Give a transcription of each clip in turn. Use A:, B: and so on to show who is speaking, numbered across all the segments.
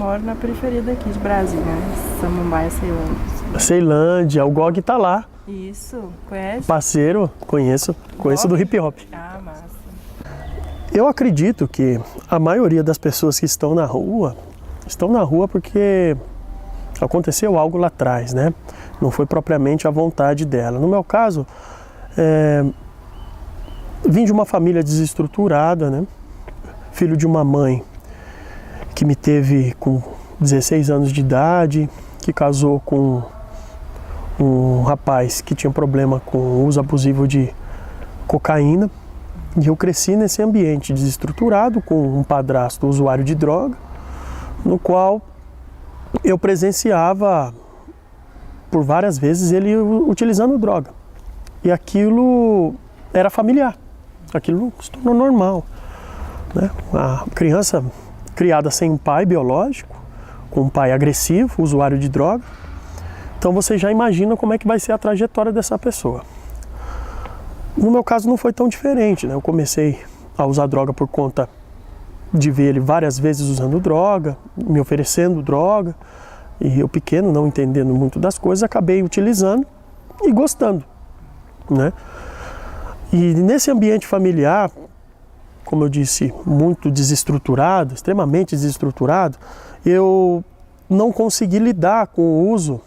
A: moro na periferia daqui de Brasília, né? Samambaia, Ceilândia.
B: Ceilândia, o Gog tá lá.
A: Isso, conhece?
B: Parceiro, conheço do hip hop.
A: Ah, massa.
B: Eu acredito que a maioria das pessoas que estão na rua porque aconteceu algo lá atrás, né? Não foi propriamente a vontade dela. No meu caso, vim de uma família desestruturada, né? Filho de uma mãe que me teve com 16 anos de idade, que casou com um rapaz que tinha problema com o uso abusivo de cocaína. E eu cresci nesse ambiente desestruturado, com um padrasto usuário de droga, no qual eu presenciava por várias vezes ele utilizando droga. E aquilo era familiar, aquilo se tornou normal, né? A criança criada sem um pai biológico, com um pai agressivo, usuário de droga, então você já imagina como é que vai ser a trajetória dessa pessoa. No meu caso não foi tão diferente, né? Eu comecei a usar droga por conta de ver ele várias vezes usando droga, me oferecendo droga, e eu pequeno, não entendendo muito das coisas, acabei utilizando e gostando, né? E nesse ambiente familiar, como eu disse, muito desestruturado, extremamente desestruturado, eu não consegui lidar com o uso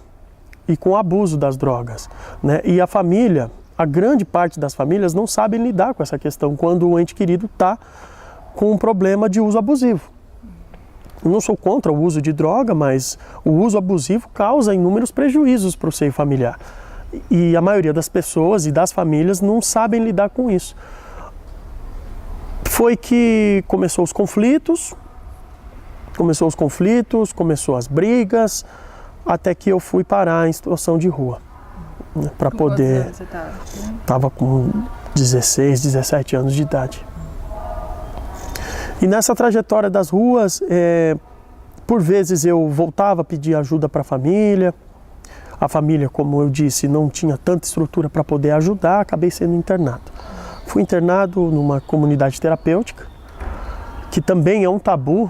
B: e com o abuso das drogas, né? E a família, a grande parte das famílias não sabem lidar com essa questão quando o ente querido está com um problema de uso abusivo. Eu não sou contra o uso de droga, mas o uso abusivo causa inúmeros prejuízos para o seio familiar. E a maioria das pessoas e das famílias não sabem lidar com isso. Foi que começou os conflitos, começou as brigas, até que eu fui parar em situação de rua. Para poder.
A: Quantos anos você estava?
B: Estava com 16, 17 anos de idade. E nessa trajetória das ruas, por vezes eu voltava a pedir ajuda para a família. A família, como eu disse, não tinha tanta estrutura para poder ajudar, acabei sendo internado. Fui internado numa comunidade terapêutica, que também é um tabu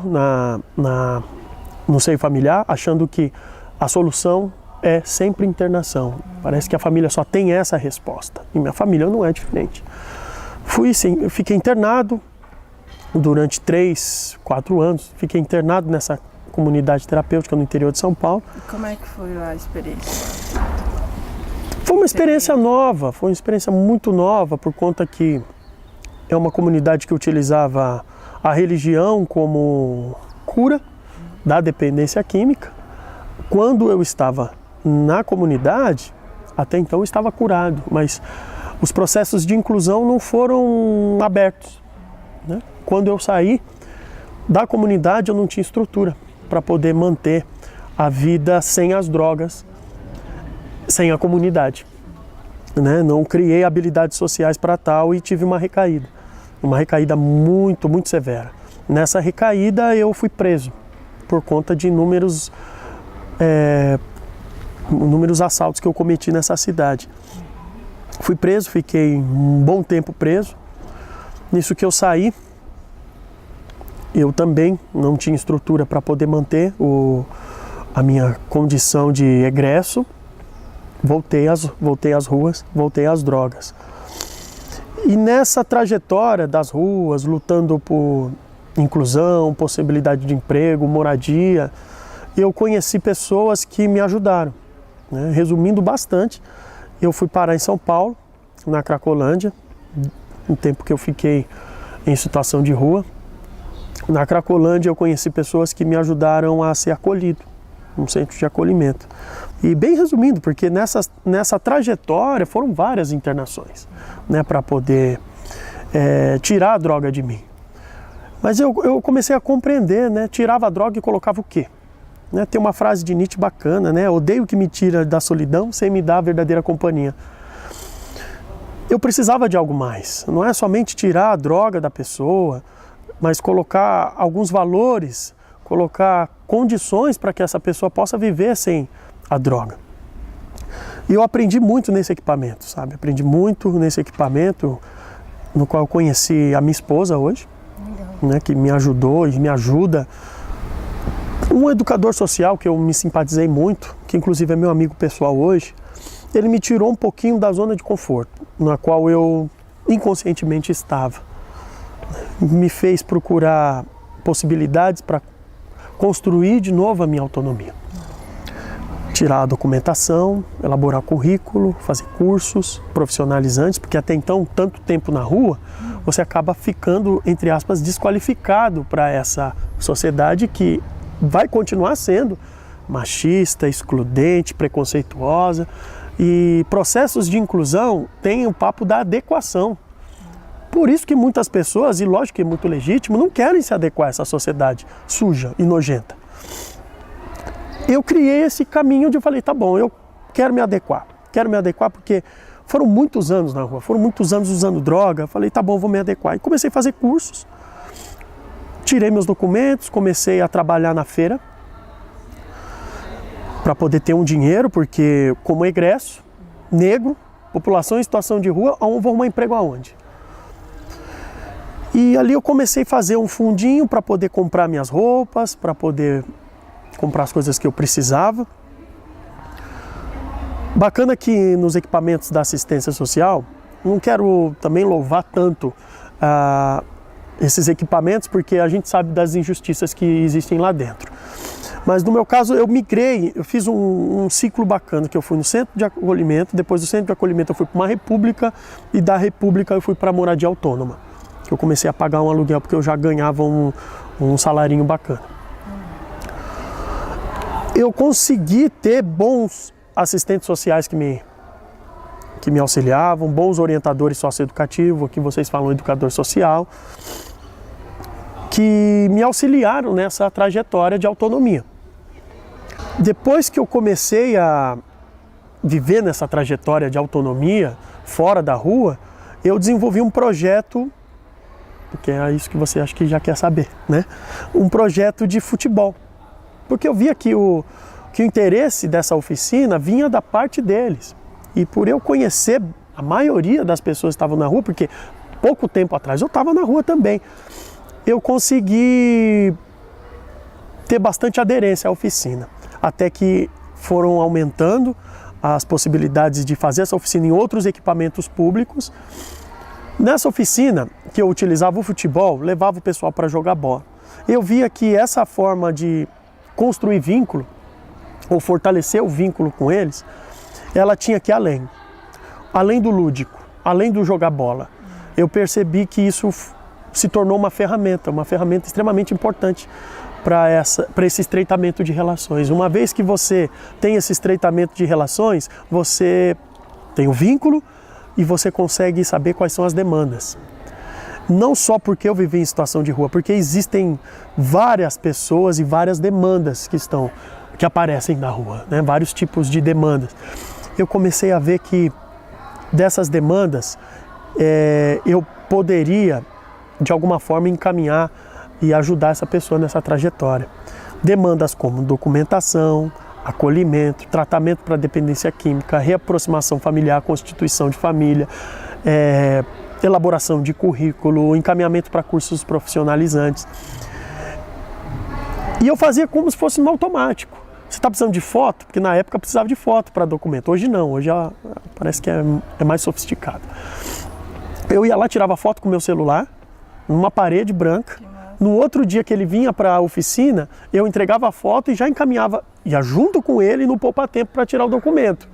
B: no seio familiar, achando que a solução é sempre internação. Parece que a família só tem essa resposta. E minha família não é diferente. Eu fiquei internado durante 3, 4 anos. Fiquei internado nessa comunidade terapêutica no interior de São Paulo.
A: E como é que foi a experiência?
B: Foi uma experiência nova, foi uma experiência muito nova, por conta que é uma comunidade que utilizava a religião como cura da dependência química. Quando eu estava na comunidade, até então eu estava curado, mas os processos de inclusão não foram abertos, né? Quando eu saí da comunidade, eu não tinha estrutura para poder manter a vida sem as drogas, sem a comunidade, né? Não criei habilidades sociais para tal e tive uma recaída muito, muito severa. Nessa recaída eu fui preso por conta de inúmeros assaltos que eu cometi nessa cidade. Fui preso, fiquei um bom tempo preso. Nisso que eu saí, eu também não tinha estrutura para poder manter a minha condição de egresso. Voltei às ruas, voltei às drogas. E nessa trajetória das ruas, lutando por inclusão, possibilidade de emprego, moradia, eu conheci pessoas que me ajudaram, né? Resumindo bastante, eu fui parar em São Paulo, na Cracolândia, um tempo que eu fiquei em situação de rua. Na Cracolândia eu conheci pessoas que me ajudaram a ser acolhido, num centro de acolhimento. E bem resumindo, porque nessa trajetória foram várias internações, né, para poder tirar a droga de mim. Mas eu comecei a compreender, né, tirava a droga e colocava o quê? Né, tem uma frase de Nietzsche bacana, né? Odeio o que me tira da solidão sem me dar a verdadeira companhia. Eu precisava de algo mais. Não é somente tirar a droga da pessoa, mas colocar alguns valores, colocar condições para que essa pessoa possa viver sem a droga. E eu aprendi muito nesse equipamento, sabe? Aprendi muito nesse equipamento, no qual eu conheci a minha esposa hoje, né? Que me ajudou e me ajuda Um educador social que eu me simpatizei muito, que inclusive é meu amigo pessoal hoje, ele me tirou um pouquinho da zona de conforto, na qual eu inconscientemente estava. Me fez procurar possibilidades para construir de novo a minha autonomia. Tirar a documentação, elaborar currículo, fazer cursos profissionalizantes, porque até então, tanto tempo na rua, você acaba ficando, entre aspas, desqualificado para essa sociedade que vai continuar sendo machista, excludente, preconceituosa. E processos de inclusão têm o papo da adequação. Por isso que muitas pessoas, e lógico que é muito legítimo, não querem se adequar a essa sociedade suja e nojenta. Eu criei esse caminho de falei, tá bom, eu quero me adequar porque foram muitos anos na rua, foram muitos anos usando droga, falei, tá bom, vou me adequar. E comecei a fazer cursos, tirei meus documentos, comecei a trabalhar na feira para poder ter um dinheiro, porque como egresso, negro, população em situação de rua, vou arrumar emprego aonde? E ali eu comecei a fazer um fundinho para poder comprar minhas roupas, para poder comprar as coisas que eu precisava. Bacana que nos equipamentos da assistência social, não quero também louvar tanto esses equipamentos, porque a gente sabe das injustiças que existem lá dentro. Mas no meu caso eu migrei, eu fiz um ciclo bacana, que eu fui no centro de acolhimento, depois do centro de acolhimento eu fui para uma república, e da república eu fui para a moradia autônoma. Que eu comecei a pagar um aluguel porque eu já ganhava um salarinho bacana. Eu consegui ter bons assistentes sociais que me auxiliavam, bons orientadores socioeducativos, aqui vocês falam educador social, que me auxiliaram nessa trajetória de autonomia. Depois que eu comecei a viver nessa trajetória de autonomia, fora da rua, eu desenvolvi um projeto, porque é isso que você acha que já quer saber, né? Um projeto de futebol. Porque eu via que o interesse dessa oficina vinha da parte deles. E por eu conhecer a maioria das pessoas que estavam na rua, porque pouco tempo atrás eu estava na rua também, eu consegui ter bastante aderência à oficina. Até que foram aumentando as possibilidades de fazer essa oficina em outros equipamentos públicos. Nessa oficina, que eu utilizava o futebol, levava o pessoal para jogar bola. Eu via que essa forma de construir vínculo, ou fortalecer o vínculo com eles, ela tinha que ir além do lúdico, além do jogar bola. Eu percebi que isso se tornou uma ferramenta extremamente importante para esse estreitamento de relações. Uma vez que você tem esse estreitamento de relações, você tem o vínculo e você consegue saber quais são as demandas. Não só porque eu vivi em situação de rua, porque existem várias pessoas e várias demandas que aparecem na rua, né? Vários tipos de demandas. Eu comecei a ver que dessas demandas eu poderia, de alguma forma, encaminhar e ajudar essa pessoa nessa trajetória. Demandas como documentação, acolhimento, tratamento para dependência química, reaproximação familiar, constituição de família, elaboração de currículo, encaminhamento para cursos profissionalizantes. E eu fazia como se fosse no automático. Você está precisando de foto? Porque na época precisava de foto para documento. Hoje não, hoje parece que é mais sofisticado. Eu ia lá, tirava foto com o meu celular, numa parede branca. No outro dia que ele vinha para a oficina, eu entregava a foto e já encaminhava, ia junto com ele no poupa-tempo para tirar o documento.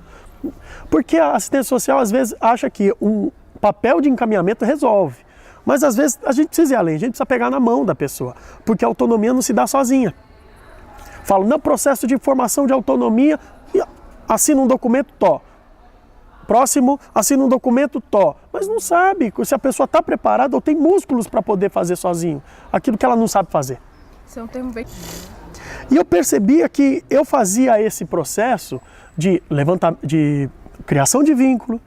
B: Porque a assistência social às vezes acha que um papel de encaminhamento resolve. Mas às vezes a gente precisa ir além, a gente precisa pegar na mão da pessoa, porque a autonomia não se dá sozinha. Falo, no processo de formação de autonomia, assina um documento, Próximo, assina um documento, Mas não sabe se a pessoa está preparada ou tem músculos para poder fazer sozinho aquilo que ela não sabe fazer.
A: Isso é um termo bem...
B: E eu percebia que eu fazia esse processo de criação de vínculo,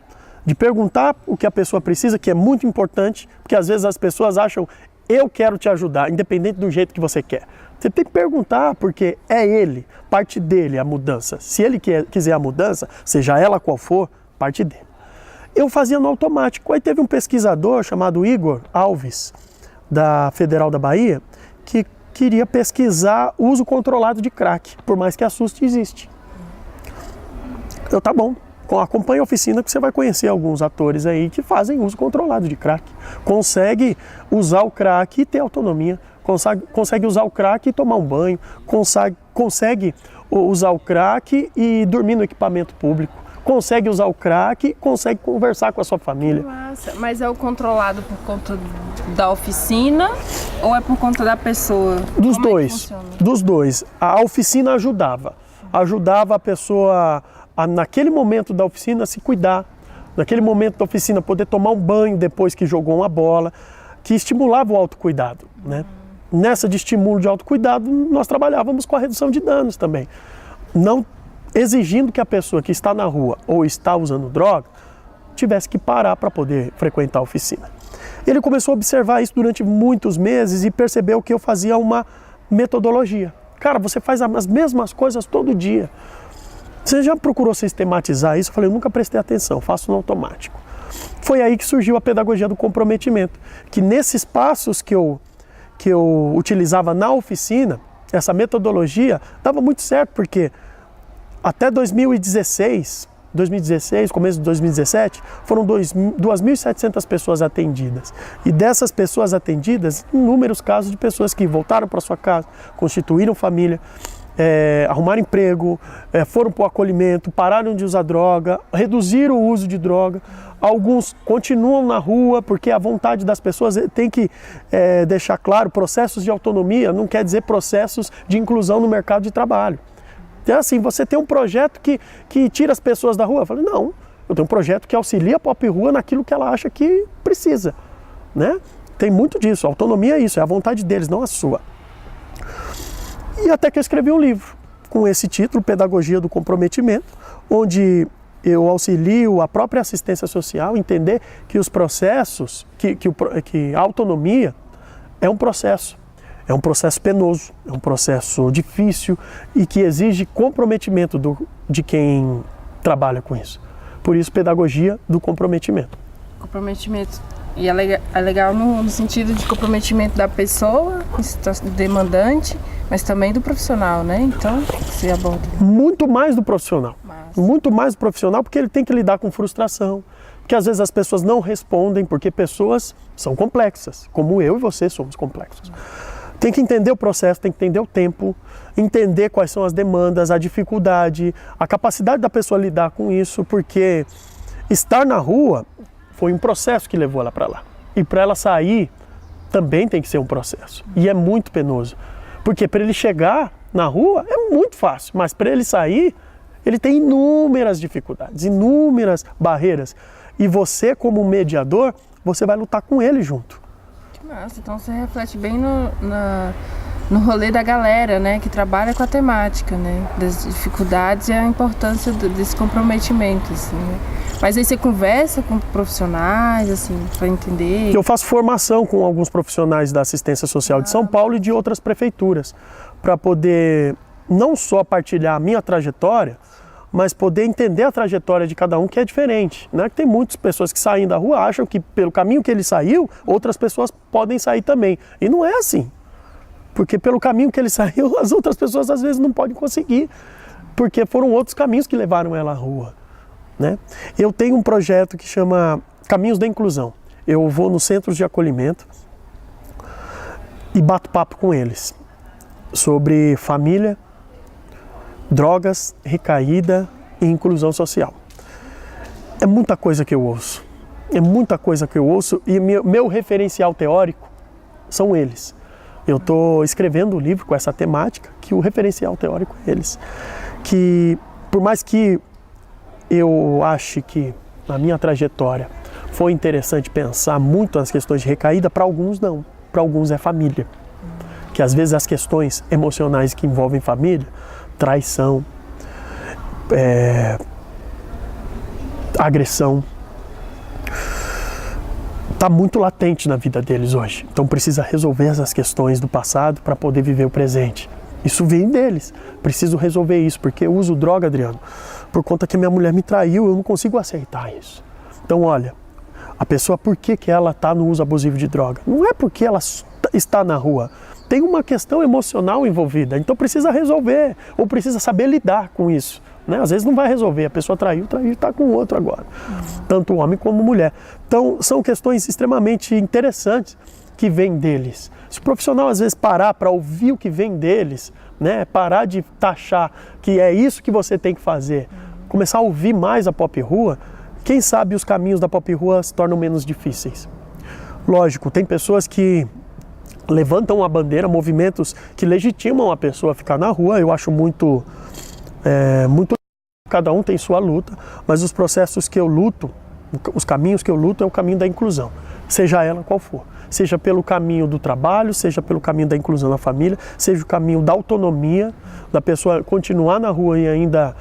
B: de perguntar o que a pessoa precisa, que é muito importante, porque às vezes as pessoas acham, eu quero te ajudar, independente do jeito que você quer. Você tem que perguntar, porque é ele, parte dele a mudança. Se ele quiser a mudança, seja ela qual for, parte dele. Eu fazia no automático. Aí teve um pesquisador chamado Igor Alves, da Federal da Bahia, que queria pesquisar uso controlado de crack, por mais que assuste, existe. Eu, tá bom, acompanhe a oficina que você vai conhecer alguns atores aí que fazem uso controlado de crack. Consegue usar o crack e ter autonomia, consegue usar o crack e tomar um banho, consegue usar o crack e dormir no equipamento público, consegue usar o crack e consegue conversar com a sua família.
A: Nossa, mas é o controlado por conta da oficina ou é por conta da pessoa?
B: Dos dois, dos dois. A oficina ajudava a pessoa naquele momento da oficina se cuidar, naquele momento da oficina poder tomar um banho depois que jogou uma bola, que estimulava o autocuidado, né? Nessa de estímulo de autocuidado, nós trabalhávamos com a redução de danos também. Não exigindo que a pessoa que está na rua ou está usando droga tivesse que parar para poder frequentar a oficina. Ele começou a observar isso durante muitos meses e percebeu que eu fazia uma metodologia. Cara, você faz as mesmas coisas todo dia. Você já procurou sistematizar isso? Eu falei, eu nunca prestei atenção, faço no automático. Foi aí que surgiu a pedagogia do comprometimento, que nesses passos que eu utilizava na oficina, essa metodologia dava muito certo, porque até 2016, começo de 2017, foram 2.700 pessoas atendidas. E dessas pessoas atendidas, inúmeros casos de pessoas que voltaram para sua casa, constituíram família, arrumaram emprego, foram para o acolhimento, pararam de usar droga, reduziram o uso de droga. Alguns continuam na rua, porque a vontade das pessoas tem que deixar claro, processos de autonomia não quer dizer processos de inclusão no mercado de trabalho. Então, assim, você tem um projeto que tira as pessoas da rua. Eu falei, não, eu tenho um projeto que auxilia a Pop Rua naquilo que ela acha que precisa, né? Tem muito disso, a autonomia é isso, é a vontade deles, não a sua. E até que eu escrevi um livro com esse título, Pedagogia do Comprometimento, onde eu auxilio a própria assistência social a entender que os processos, que a autonomia é um processo penoso, é um processo difícil e que exige comprometimento de quem trabalha com isso. Por isso, pedagogia do comprometimento.
A: Comprometimento. E é legal no sentido de comprometimento da pessoa, demandante, mas também do profissional, né? Então, você aborda.
B: Muito mais do profissional. Muito mais do profissional, porque ele tem que lidar com frustração. Porque às vezes as pessoas não respondem, porque pessoas são complexas, como eu e você somos complexos. Tem que entender o processo, tem que entender o tempo, entender quais são as demandas, a dificuldade, a capacidade da pessoa lidar com isso, porque estar na rua foi um processo que levou ela para lá. E para ela sair também tem que ser um processo. E é muito penoso. Porque para ele chegar na rua é muito fácil, mas para ele sair, ele tem inúmeras dificuldades, inúmeras barreiras. E você, como mediador, você vai lutar com ele junto.
A: Nossa, então você reflete bem no rolê da galera, né, que trabalha com a temática, né, das dificuldades e a importância desse comprometimento, assim, né? Mas aí você conversa com profissionais, assim, para entender?
B: Eu faço formação com alguns profissionais da assistência social de São Paulo e de outras prefeituras, para poder não só partilhar a minha trajetória, mas poder entender a trajetória de cada um, que é diferente, né? Tem muitas pessoas que saem da rua, acham que pelo caminho que ele saiu, outras pessoas podem sair também. E não é assim. Porque pelo caminho que ele saiu, as outras pessoas às vezes não podem conseguir, porque foram outros caminhos que levaram ela à rua, né? Eu tenho um projeto que chama Caminhos da Inclusão. Eu vou nos centros de acolhimento e bato papo com eles sobre família, drogas, recaída e inclusão social. É muita coisa que eu ouço. É muita coisa que eu ouço e meu referencial teórico são eles. Eu estou escrevendo um livro com essa temática, que o referencial teórico é eles. Que, por mais que eu ache que na minha trajetória foi interessante pensar muito nas questões de recaída, para alguns não. Para alguns é família. Que às vezes as questões emocionais que envolvem família, traição, agressão, está muito latente na vida deles hoje. Então precisa resolver essas questões do passado para poder viver o presente. Isso vem deles. Preciso resolver isso, porque eu uso droga, Adriano, por conta que minha mulher me traiu, eu não consigo aceitar isso. Então olha, a pessoa, por que ela está no uso abusivo de droga? Não é porque ela está na rua? Tem uma questão emocional envolvida, então precisa resolver, ou precisa saber lidar com isso. Né? Às vezes não vai resolver, a pessoa traiu e está com o outro agora, tanto homem como mulher. Então são questões extremamente interessantes que vêm deles. Se o profissional às vezes parar para ouvir o que vem deles, né? Parar de taxar que é isso que você tem que fazer, começar a ouvir mais a pop rua, quem sabe os caminhos da pop rua se tornam menos difíceis. Lógico, tem pessoas que levantam a bandeira, movimentos que legitimam a pessoa a ficar na rua, eu acho muito cada um tem sua luta, mas os processos que eu luto, os caminhos que eu luto é o caminho da inclusão, seja ela qual for. Seja pelo caminho do trabalho, seja pelo caminho da inclusão na família, seja o caminho da autonomia, da pessoa continuar na rua e ainda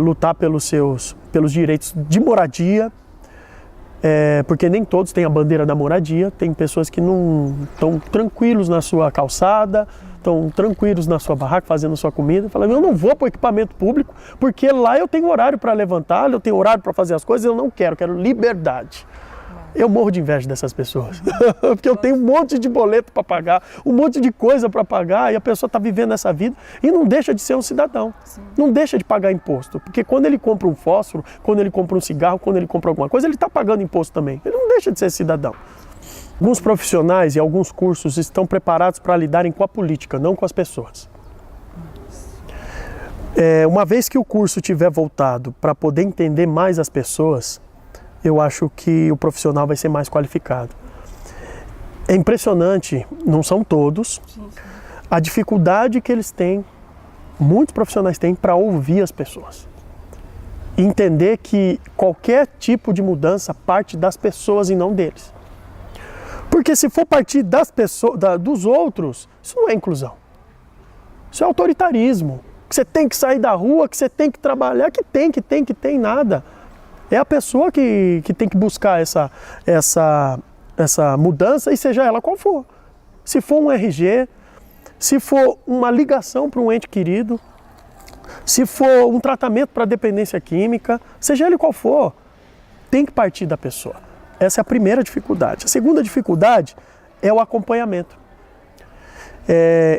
B: lutar pelos direitos de moradia, porque nem todos têm a bandeira da moradia, tem pessoas que não estão tranquilos na sua calçada, estão tranquilos na sua barraca, fazendo sua comida, falando, eu não vou para o equipamento público, porque lá eu tenho horário para levantar, eu tenho horário para fazer as coisas, eu não quero liberdade. Eu morro de inveja dessas pessoas, porque eu tenho um monte de boleto para pagar, um monte de coisa para pagar, e a pessoa está vivendo essa vida e não deixa de ser um cidadão, não deixa de pagar imposto, porque quando ele compra um fósforo, quando ele compra um cigarro, quando ele compra alguma coisa, ele está pagando imposto também, ele não deixa de ser cidadão. Alguns profissionais e alguns cursos estão preparados para lidarem com a política, não com as pessoas. Uma vez que o curso tiver voltado para poder entender mais as pessoas, eu acho que o profissional vai ser mais qualificado. É impressionante, não são todos, a dificuldade que eles têm, muitos profissionais têm, para ouvir as pessoas. E entender que qualquer tipo de mudança parte das pessoas e não deles. Porque se for partir das pessoas, dos outros, isso não é inclusão. Isso é autoritarismo. Que você tem que sair da rua, que você tem que trabalhar, que tem nada. É a pessoa que tem que buscar essa mudança, e seja ela qual for. Se for um RG, se for uma ligação para um ente querido, se for um tratamento para dependência química, seja ele qual for, tem que partir da pessoa. Essa é a primeira dificuldade. A segunda dificuldade é o acompanhamento.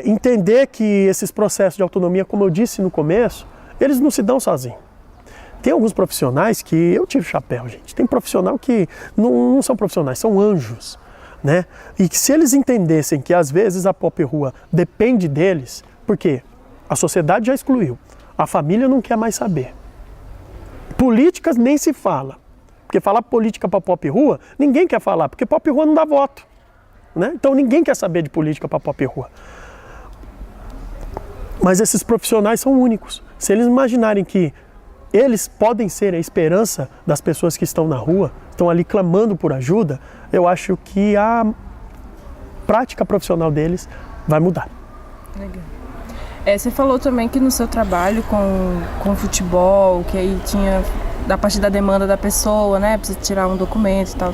B: Entender que esses processos de autonomia, como eu disse no começo, eles não se dão sozinhos. Tem alguns profissionais que eu tive chapéu, gente. Tem profissional que não são profissionais, são anjos, né? E que se eles entendessem que às vezes a pop rua depende deles, porque a sociedade já excluiu, a família não quer mais saber. Políticas nem se fala, porque falar política para pop rua, ninguém quer falar, porque pop rua não dá voto, né? Então ninguém quer saber de política para pop rua. Mas esses profissionais são únicos. Se eles imaginarem que eles podem ser a esperança das pessoas que estão na rua, estão ali clamando por ajuda, eu acho que a prática profissional deles vai mudar.
A: Legal. Você falou também que no seu trabalho com futebol, que aí tinha da parte da demanda da pessoa, né, precisa tirar um documento e tal.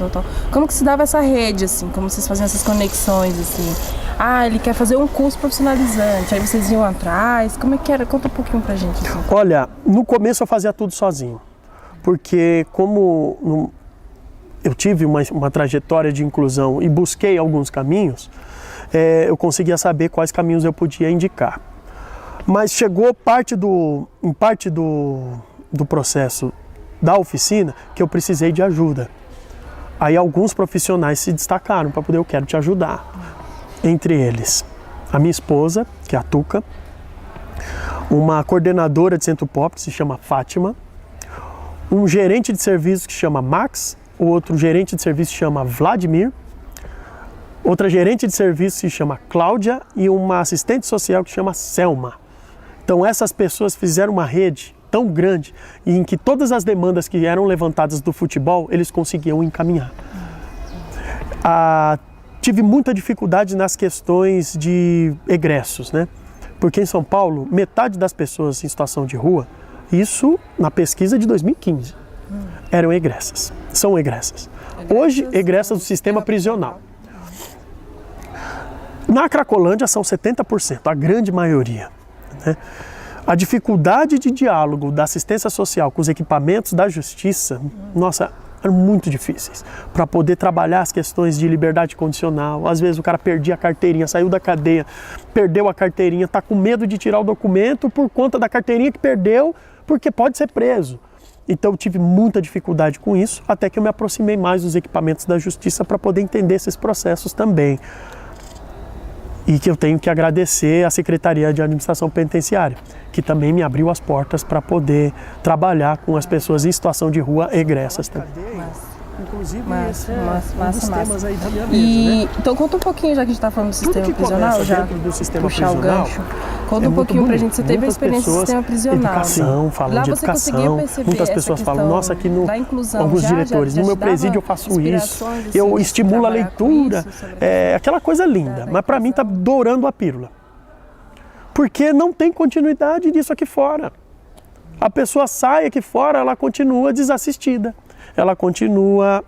A: Como que se dava essa rede, assim, como vocês faziam essas conexões, assim? Ele quer fazer um curso profissionalizante, aí vocês iam atrás, como é que era? Conta um pouquinho pra gente. Assim.
B: Olha, no começo eu fazia tudo sozinho, porque como eu tive uma trajetória de inclusão e busquei alguns caminhos, eu conseguia saber quais caminhos eu podia indicar. Mas chegou em parte do processo da oficina que eu precisei de ajuda. Aí alguns profissionais se destacaram para poder, eu quero te ajudar. Entre eles, a minha esposa, que é a Tuca, uma coordenadora de centro pop que se chama Fátima, um gerente de serviço que se chama Max, o outro gerente de serviço se chama Vladimir, outra gerente de serviço se chama Cláudia e uma assistente social que se chama Selma. Então essas pessoas fizeram uma rede tão grande em que todas as demandas que eram levantadas do futebol, eles conseguiam encaminhar. Tive muita dificuldade nas questões de egressos, né? Porque em São Paulo, metade das pessoas em situação de rua, isso na pesquisa de 2015, eram egressas, são egressas. Hoje, egressas do sistema prisional. Na Cracolândia são 70%, a grande maioria, né? A dificuldade de diálogo da assistência social com os equipamentos da justiça, nossa, eram muito difíceis para poder trabalhar as questões de liberdade condicional. Às vezes o cara perdia a carteirinha, saiu da cadeia, perdeu a carteirinha, está com medo de tirar o documento por conta da carteirinha que perdeu, porque pode ser preso. Então eu tive muita dificuldade com isso, até que eu me aproximei mais dos equipamentos da justiça para poder entender esses processos também. E que eu tenho que agradecer à Secretaria de Administração Penitenciária, que também me abriu as portas para poder trabalhar com as pessoas em situação de rua egressas também. Inclusive, esse é um dos temas aí da minha mesa, né?
A: Então conta um pouquinho, já que a gente está falando do sistema prisional, já
B: do sistema
A: puxar
B: prisional,
A: o gancho. Conta um pouquinho pra gente, você teve a experiência do sistema prisional.
B: Educação, falam
A: lá
B: de
A: você
B: educação.
A: conseguia perceber
B: Muitas pessoas falam, nossa, aqui no alguns diretores, no meu presídio eu faço isso,
A: assim,
B: eu estimulo a leitura, aquela coisa linda, mas para mim tá dourando a pílula. Porque não tem continuidade disso aqui fora. A pessoa sai aqui fora, ela continua desassistida. Ela continua,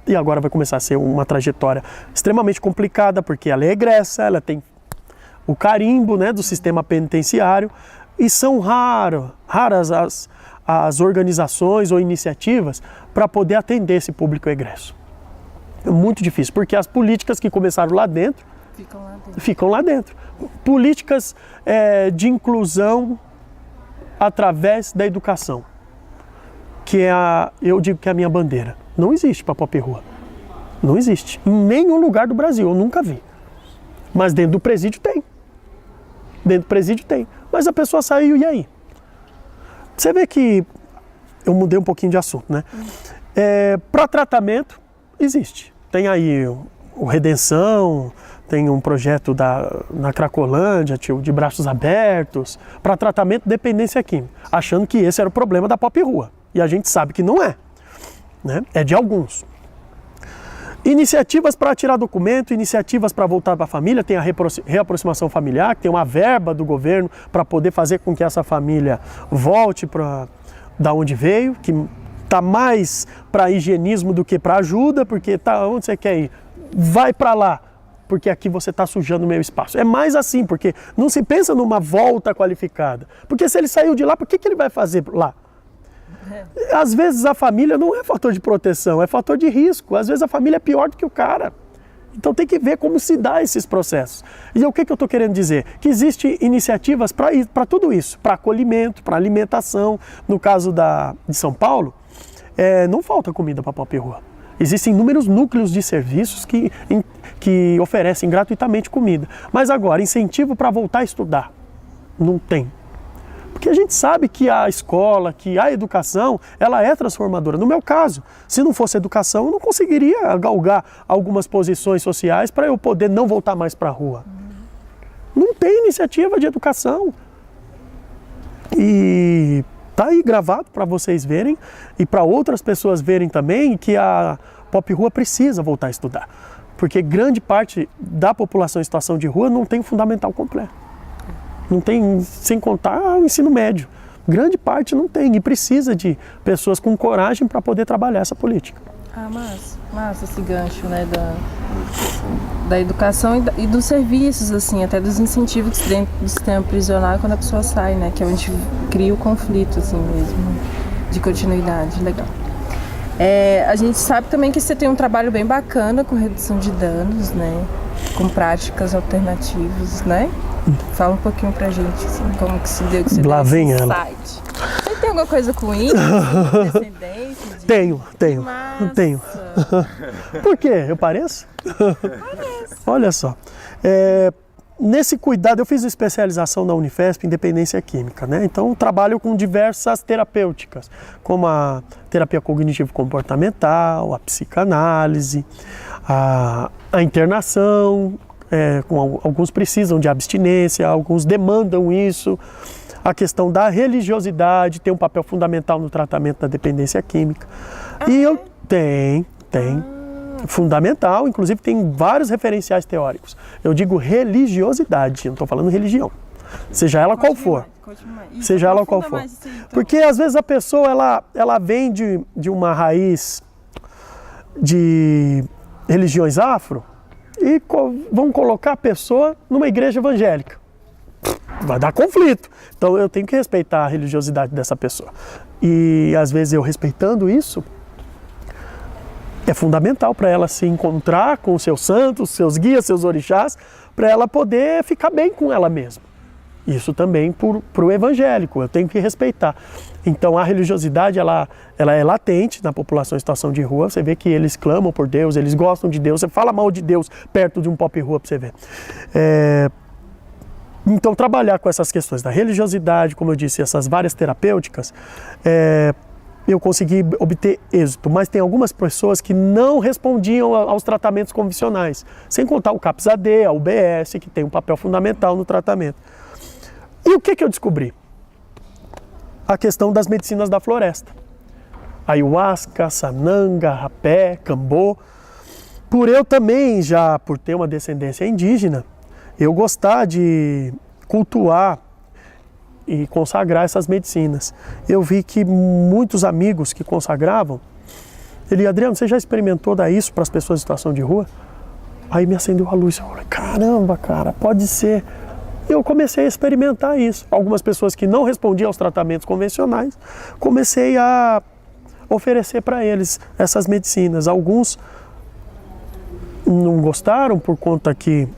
B: e agora vai começar a ser uma trajetória extremamente complicada, porque ela é egressa, ela tem o carimbo, né, do sistema penitenciário, e são raras as organizações ou iniciativas para poder atender esse público egresso. É muito difícil, porque as políticas que começaram lá dentro ficam lá dentro. Políticas de inclusão através da educação, que eu digo que é a minha bandeira. Não existe para Pop Rua. Não existe. Em nenhum lugar do Brasil, eu nunca vi. Mas dentro do presídio tem. Dentro do presídio tem. Mas a pessoa saiu, e aí? Você vê que eu mudei um pouquinho de assunto, né? Para tratamento, existe. Tem aí o Redenção, tem um projeto na Cracolândia, de braços abertos, para tratamento de dependência química, achando que esse era o problema da Pop Rua. E a gente sabe que não é, né? É de alguns. Iniciativas para tirar documento, iniciativas para voltar para a família, tem a reaproximação familiar, que tem uma verba do governo para poder fazer com que essa família volte para da onde veio, que está mais para higienismo do que para ajuda, porque tá onde você quer ir, vai para lá, porque aqui você está sujando o meu espaço. É mais assim, porque não se pensa numa volta qualificada, porque se ele saiu de lá, por que ele vai fazer lá? Às vezes a família não é fator de proteção, é fator de risco. Às vezes a família é pior do que o cara. Então tem que ver como se dá esses processos. E o que eu estou querendo dizer? Que existem iniciativas para tudo isso, para acolhimento, para alimentação. No caso de São Paulo, não falta comida para Pop Rua. Existem inúmeros núcleos de serviços que oferecem gratuitamente comida. Mas agora, incentivo para voltar a estudar, não tem. Porque a gente sabe que a escola, que a educação, ela é transformadora. No meu caso, se não fosse educação, eu não conseguiria galgar algumas posições sociais para eu poder não voltar mais para a rua. Não tem iniciativa de educação. E tá aí gravado para vocês verem e para outras pessoas verem também que a Pop Rua precisa voltar a estudar. Porque grande parte da população em situação de rua não tem o fundamental completo. Não tem, sem contar o ensino médio. Grande parte não tem e precisa de pessoas com coragem para poder trabalhar essa política.
A: Massa esse gancho, né, da educação e dos serviços, assim, até dos incentivos dentro do sistema prisional quando a pessoa sai, né, que é onde cria o conflito, assim mesmo, de continuidade. Legal. A gente sabe também que você tem um trabalho bem bacana com redução de danos, né, com práticas alternativas, né? Fala um pouquinho pra gente, assim, como que se deu que você
B: lá vem ela.
A: Site. Você tem alguma coisa com isso? Descendência?
B: Tenho. Por quê? Eu pareço?
A: Parece.
B: Olha só. Nesse cuidado, eu fiz especialização na Unifesp em dependência química, né? Então, trabalho com diversas terapêuticas, como a terapia cognitivo-comportamental, a psicanálise, a internação. Alguns precisam de abstinência, alguns demandam isso. A questão da religiosidade tem um papel fundamental no tratamento da dependência química. Tem. Fundamental, inclusive tem vários referenciais teóricos. Eu digo religiosidade, não estou falando religião. Seja ela qual for. Seja ela qual for. Porque às vezes a pessoa ela vem de uma raiz de religiões afro, e vão colocar a pessoa numa igreja evangélica. Vai dar conflito. Então eu tenho que respeitar a religiosidade dessa pessoa. E às vezes eu respeitando isso, é fundamental para ela se encontrar com os seus santos, seus guias, seus orixás, para ela poder ficar bem com ela mesma. Isso também para o evangélico, eu tenho que respeitar. Então a religiosidade ela é latente na população em situação de rua, você vê que eles clamam por Deus, eles gostam de Deus, você fala mal de Deus perto de um pop-rua para você ver. Então trabalhar com essas questões da religiosidade, como eu disse, essas várias terapêuticas, eu consegui obter êxito, mas tem algumas pessoas que não respondiam aos tratamentos convencionais, sem contar o CAPS-AD, a UBS, que tem um papel fundamental no tratamento. E o que eu descobri? A questão das medicinas da floresta. Ayahuasca, sananga, rapé, cambô. Por eu também, já por ter uma descendência indígena, eu gostar de cultuar e consagrar essas medicinas. Eu vi que muitos amigos que consagravam, Adriano, você já experimentou dar isso para as pessoas em situação de rua? Aí me acendeu a luz, eu falei, caramba, cara, pode ser. Eu comecei a experimentar isso. Algumas pessoas que não respondiam aos tratamentos convencionais, comecei a oferecer para eles essas medicinas. Alguns não gostaram por conta que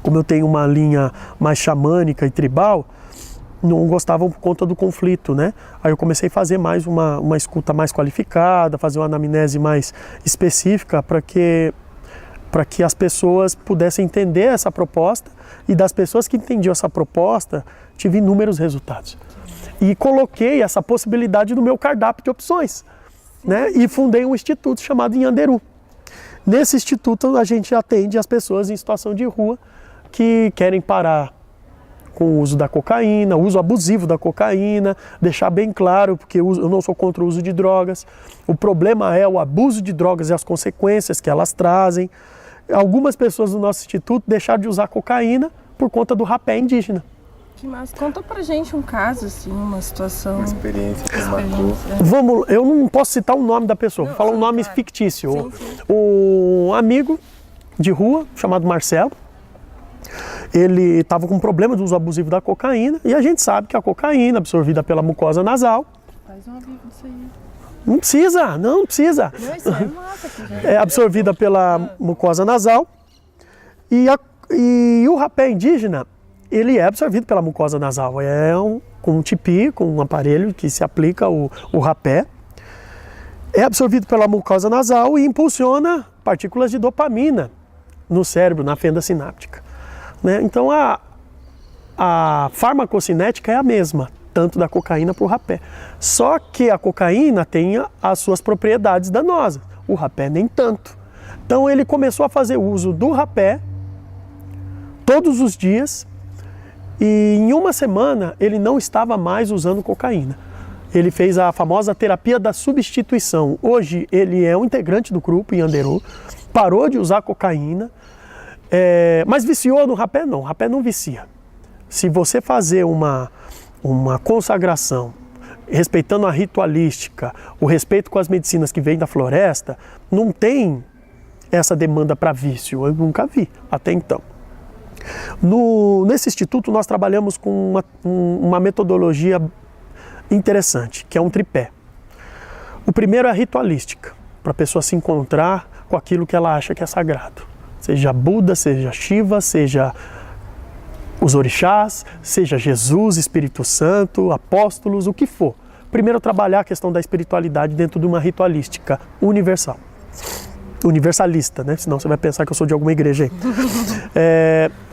B: como eu tenho uma linha mais xamânica e tribal, não gostavam por conta do conflito, né? Aí eu comecei a fazer mais uma escuta mais qualificada, fazer uma anamnese mais específica para que as pessoas pudessem entender essa proposta, e das pessoas que entendiam essa proposta, tive inúmeros resultados. E coloquei essa possibilidade no meu cardápio de opções, né? E fundei um instituto chamado Nhanderu. Nesse instituto a gente atende as pessoas em situação de rua que querem parar com o uso da cocaína, o uso abusivo da cocaína, deixar bem claro, porque eu não sou contra o uso de drogas. O problema é o abuso de drogas e as consequências que elas trazem. Algumas pessoas do nosso instituto deixaram de usar cocaína por conta do rapé indígena.
A: Que massa. Conta pra gente um caso, assim, uma situação.
C: Uma experiência que marcou.
B: Eu não posso citar o nome da pessoa, vou falar um nome fictício.
A: Sim.
B: Um amigo de rua, chamado Marcelo, ele estava com um problema de uso abusivo da cocaína, e a gente sabe que a cocaína, absorvida pela mucosa nasal...
A: Faz um aviso disso aí.
B: Não precisa.
A: Não, isso é massa.
B: É absorvida pela mucosa nasal, e o rapé indígena, ele é absorvido pela mucosa nasal. Com um tipi, com um aparelho que se aplica o rapé, é absorvido pela mucosa nasal e impulsiona partículas de dopamina no cérebro, na fenda sináptica, né? Então a farmacocinética é a mesma, tanto da cocaína para o rapé. Só que a cocaína tem as suas propriedades danosas, o rapé nem tanto. Então ele começou a fazer uso do rapé todos os dias, e em uma semana ele não estava mais usando cocaína. Ele fez a famosa terapia da substituição. Hoje ele é um integrante do grupo Nhanderu, parou de usar cocaína, mas viciou no rapé? Não, o rapé não vicia. Se você fazer uma consagração, respeitando a ritualística, o respeito com as medicinas que vêm da floresta, não tem essa demanda para vício. Eu nunca vi até então. Nesse instituto nós trabalhamos com uma metodologia interessante, que é um tripé. O primeiro é a ritualística, para a pessoa se encontrar com aquilo que ela acha que é sagrado. Seja Buda, seja Shiva, seja os orixás, seja Jesus, Espírito Santo, apóstolos, o que for. Primeiro trabalhar a questão da espiritualidade dentro de uma ritualística universal. Universalista, né? Senão você vai pensar que eu sou de alguma igreja aí.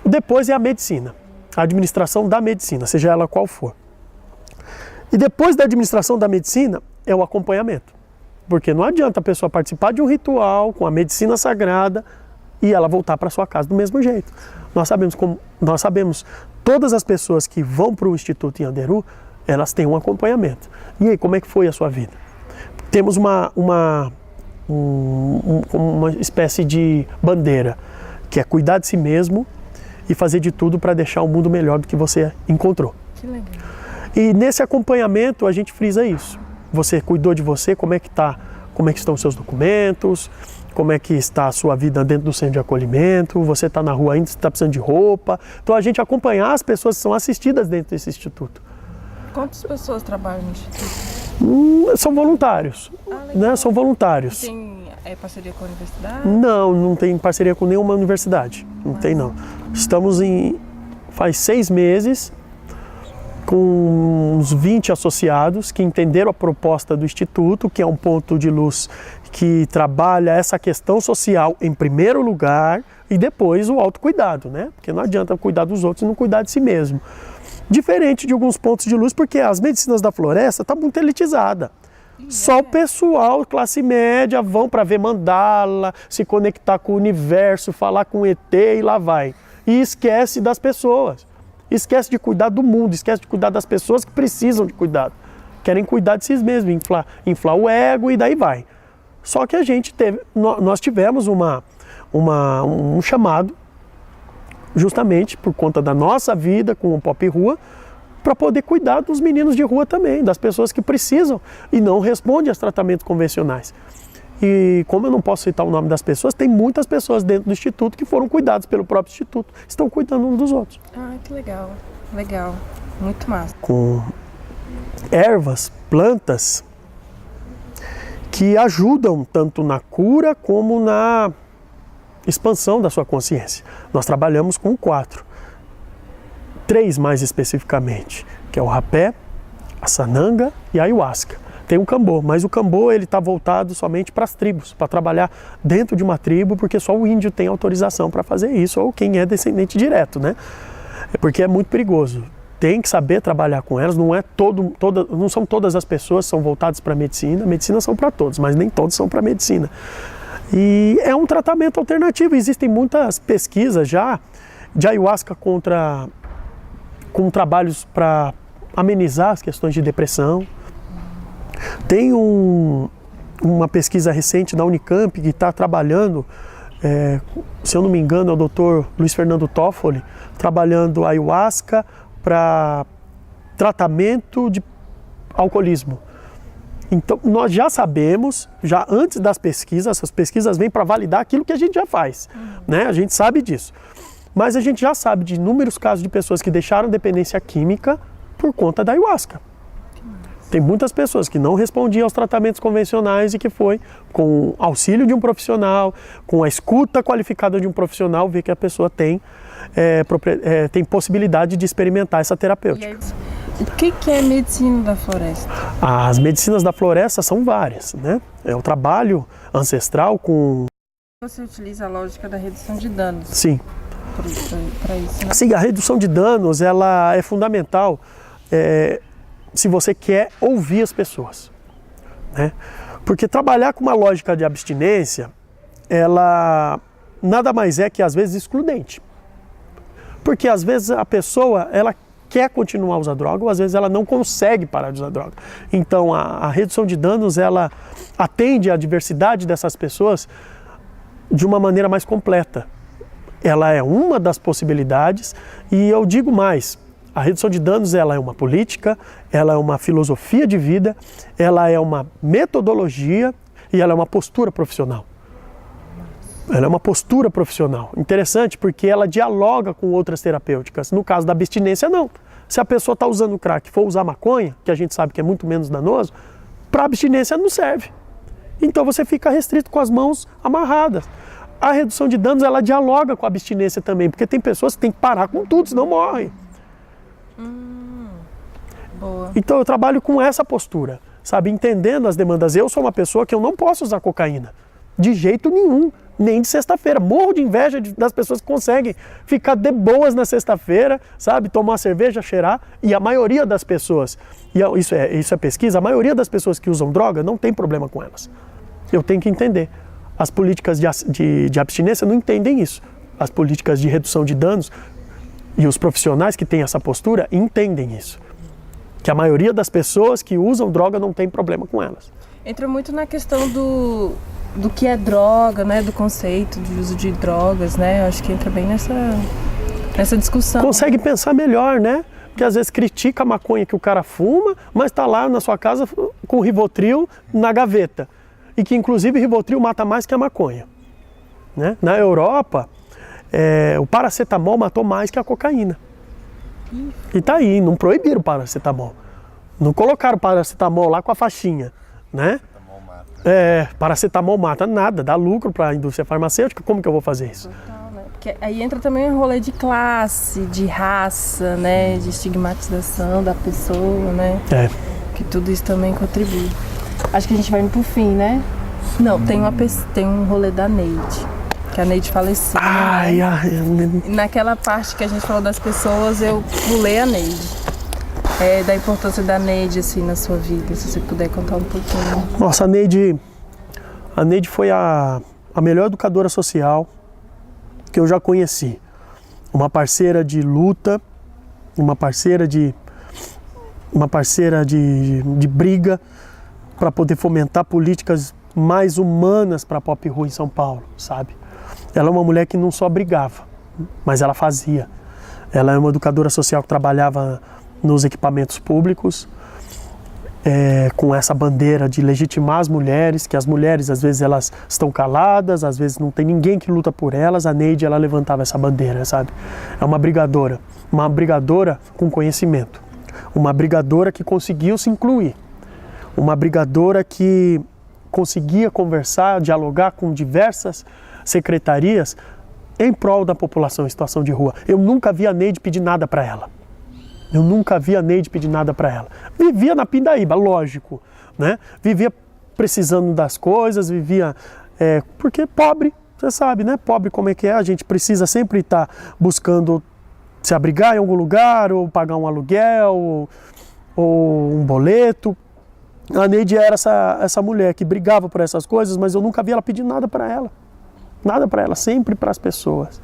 B: Depois é a medicina, a administração da medicina, seja ela qual for. E depois da administração da medicina é o acompanhamento. Porque não adianta a pessoa participar de um ritual com a medicina sagrada e ela voltar para sua casa do mesmo jeito. Nós sabemos, todas as pessoas que vão para o Instituto Nhanderu, elas têm um acompanhamento. E aí, como é que foi a sua vida? Temos uma espécie de bandeira, que é cuidar de si mesmo e fazer de tudo para deixar o mundo melhor do que você encontrou.
A: Que legal.
B: E nesse acompanhamento a gente frisa isso. Você cuidou de você, como é que estão os seus documentos, como é que está a sua vida dentro do centro de acolhimento, você está na rua ainda, você está precisando de roupa. Então a gente acompanhar as pessoas que são assistidas dentro desse instituto.
A: Quantas pessoas trabalham no instituto?
B: São voluntários, né? São voluntários.
A: Tem parceria com a universidade?
B: Não tem parceria com nenhuma universidade, não tem não. Estamos faz 6 meses, com uns 20 associados que entenderam a proposta do Instituto, que é um ponto de luz que trabalha essa questão social em primeiro lugar e depois o autocuidado, né? Porque não adianta cuidar dos outros e não cuidar de si mesmo. Diferente de alguns pontos de luz, porque as medicinas da floresta estão muito elitizadas. Só o pessoal, classe média, vão para ver mandala, se conectar com o universo, falar com ET e lá vai. E esquece das pessoas. Esquece de cuidar do mundo, esquece de cuidar das pessoas que precisam de cuidado. Querem cuidar de si mesmos, inflar o ego e daí vai. Só que nós tivemos um chamado, justamente por conta da nossa vida com o Pop Rua, para poder cuidar dos meninos de rua também, das pessoas que precisam e não respondem aos tratamentos convencionais. E como eu não posso citar o nome das pessoas, tem muitas pessoas dentro do Instituto que foram cuidadas pelo próprio Instituto, estão cuidando uns dos outros.
A: Ah, que legal, legal, muito massa.
B: Com ervas, plantas que ajudam tanto na cura como na expansão da sua consciência. Nós trabalhamos com 4. 3 mais especificamente, que é o rapé, a sananga e a ayahuasca. Tem um cambô, mas o cambô ele está voltado somente para as tribos, para trabalhar dentro de uma tribo, porque só o índio tem autorização para fazer isso, ou quem é descendente direto, né? Porque é muito perigoso. Tem que saber trabalhar com elas, não são todas as pessoas que são voltadas para a medicina são para todos, mas nem todos são para a medicina. E é um tratamento alternativo, existem muitas pesquisas já de ayahuasca com trabalhos para amenizar as questões de depressão. Tem uma pesquisa recente da Unicamp que está trabalhando, se eu não me engano, é o Dr. Luiz Fernando Toffoli, trabalhando ayahuasca para tratamento de alcoolismo. Então, nós já sabemos, já antes das pesquisas, essas pesquisas vêm para validar aquilo que a gente já faz, né? A gente sabe disso. Mas a gente já sabe de inúmeros casos de pessoas que deixaram dependência química por conta da ayahuasca. Tem muitas pessoas que não respondiam aos tratamentos convencionais e que foi com auxílio de um profissional, com a escuta qualificada de um profissional, ver que a pessoa tem possibilidade de experimentar essa terapêutica.
A: E aí, o que é medicina da floresta?
B: As medicinas da floresta são várias, né? É o trabalho ancestral com...
A: Você utiliza a lógica da redução de danos.
B: Sim.
A: Para isso, né?
B: Sim, a redução de danos ela é fundamental se você quer ouvir as pessoas, né? Porque trabalhar com uma lógica de abstinência, ela nada mais é que às vezes excludente. Porque às vezes a pessoa ela quer continuar a usar droga ou às vezes ela não consegue parar de usar droga. Então a redução de danos ela atende à diversidade dessas pessoas de uma maneira mais completa. Ela é uma das possibilidades e eu digo mais, a redução de danos ela é uma política, ela é uma filosofia de vida, ela é uma metodologia e ela é uma postura profissional. Ela é uma postura profissional. Interessante porque ela dialoga com outras terapêuticas. No caso da abstinência, não. Se a pessoa está usando crack e for usar maconha, que a gente sabe que é muito menos danoso, para abstinência não serve. Então você fica restrito com as mãos amarradas. A redução de danos, ela dialoga com a abstinência também, porque tem pessoas que têm que parar com tudo, senão morrem.
A: Boa.
B: Então eu trabalho com essa postura, sabe, entendendo as demandas. Eu sou uma pessoa que eu não posso usar cocaína, de jeito nenhum, nem de sexta-feira. Morro de inveja das pessoas que conseguem ficar de boas na sexta-feira, sabe, tomar uma cerveja, cheirar, e a maioria das pessoas, e isso é pesquisa, a maioria das pessoas que usam droga não tem problema com elas. Eu tenho que entender. As políticas de abstinência não entendem isso. As políticas de redução de danos e os profissionais que têm essa postura entendem isso. Que a maioria das pessoas que usam droga não tem problema com elas.
A: Entra muito na questão do que é droga, né? Do conceito de uso de drogas, né? Eu acho que entra bem nessa discussão.
B: Consegue pensar melhor, né? Porque às vezes critica a maconha que o cara fuma, mas está lá na sua casa com o Rivotril na gaveta. E que inclusive o Rivotril mata mais que a maconha, né? Na Europa, o paracetamol matou mais que a cocaína. E tá aí, não proibiram o paracetamol. Não colocaram paracetamol lá com a faixinha, né? Paracetamol mata nada, dá lucro para a indústria farmacêutica, como que eu vou fazer isso?
A: Total, né? Porque aí entra também o rolê de classe, de raça, né? De estigmatização da pessoa, né? Que tudo isso também contribui. Acho que a gente vai indo pro fim, né? Não, tem um rolê da Neide, que a Neide faleceu. Naquela parte que a gente falou das pessoas, eu pulei a Neide. Da importância da Neide, assim, na sua vida, se você puder contar um pouquinho.
B: Nossa, a Neide foi a melhor educadora social que eu já conheci. Uma parceira de luta, uma parceira de briga para poder fomentar políticas mais humanas para a pop rua em São Paulo, sabe? Ela é uma mulher que não só brigava, mas ela fazia. Ela é uma educadora social que trabalhava nos equipamentos públicos, com essa bandeira de legitimar as mulheres, que as mulheres às vezes elas estão caladas, às vezes não tem ninguém que luta por elas. A Neide, ela levantava essa bandeira, sabe? É uma brigadora com conhecimento, uma brigadora que conseguiu se incluir, uma brigadora que conseguia conversar, dialogar com diversas secretarias em prol da população em situação de rua. Eu nunca vi a Neide pedir nada para ela. Vivia na pindaíba, lógico, né? Vivia precisando das coisas, porque pobre, você sabe, né? Pobre como é que é, a gente precisa sempre estar buscando se abrigar em algum lugar, ou pagar um aluguel, ou um boleto. A Neide era essa mulher que brigava por essas coisas, mas eu nunca vi ela pedir nada para ela. Nada para ela, sempre para as pessoas,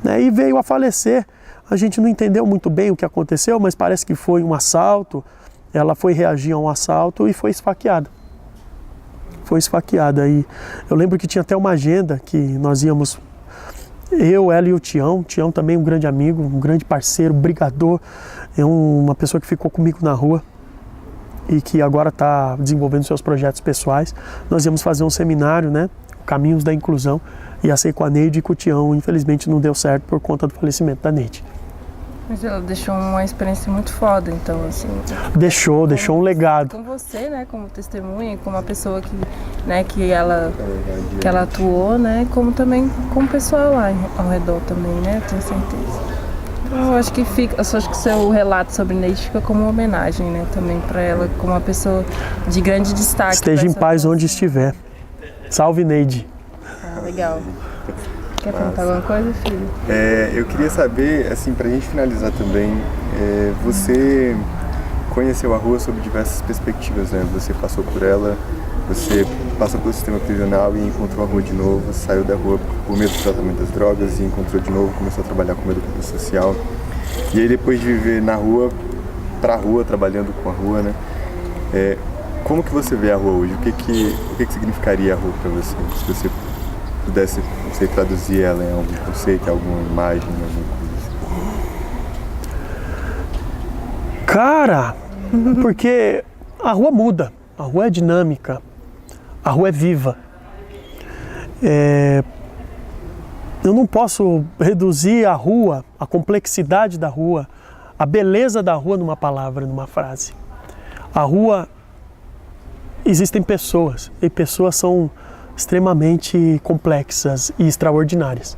B: né? E veio a falecer. A gente não entendeu muito bem o que aconteceu, mas parece que foi um assalto. Ela foi reagir a um assalto e foi esfaqueada. E eu lembro que tinha até uma agenda que nós íamos, eu, ela e o Tião. Tião também um grande amigo, um grande parceiro, brigador. É uma pessoa que ficou comigo na rua e que agora está desenvolvendo seus projetos pessoais. Nós íamos fazer um seminário, né? Caminhos da Inclusão. Ia ser com a Neide e com o Tião. Infelizmente não deu certo por conta do falecimento da Neide.
A: Mas ela deixou uma experiência muito foda, então, assim...
B: Deixou um legado.
A: Com você, né, como testemunha, como uma pessoa que, né, que ela atuou, né, como também com o pessoal lá ao redor também, né, tenho certeza. Então, eu acho que o seu relato sobre Neide fica como uma homenagem, né, também para ela, como uma pessoa de grande destaque.
B: Esteja em paz onde estiver. Salve, Neide.
A: Legal. Quer perguntar alguma coisa, filho?
C: Eu queria saber, assim, pra gente finalizar também, você conheceu a rua sob diversas perspectivas, né? Você passou por ela, você passou pelo sistema prisional e encontrou a rua de novo, saiu da rua por meio do tratamento das drogas e encontrou de novo, começou a trabalhar como educador social. E aí depois de viver na rua, pra rua, trabalhando com a rua, né? Como que você vê a rua hoje? O que significaria a rua pra você? Se você pudesse, não sei, traduzir ela em algum conceito, alguma imagem, alguma coisa assim.
B: Cara, porque a rua muda, a rua é dinâmica, a rua é viva. Eu não posso reduzir a rua, a complexidade da rua, a beleza da rua numa palavra, numa frase. A rua, existem pessoas, e pessoas são extremamente complexas e extraordinárias.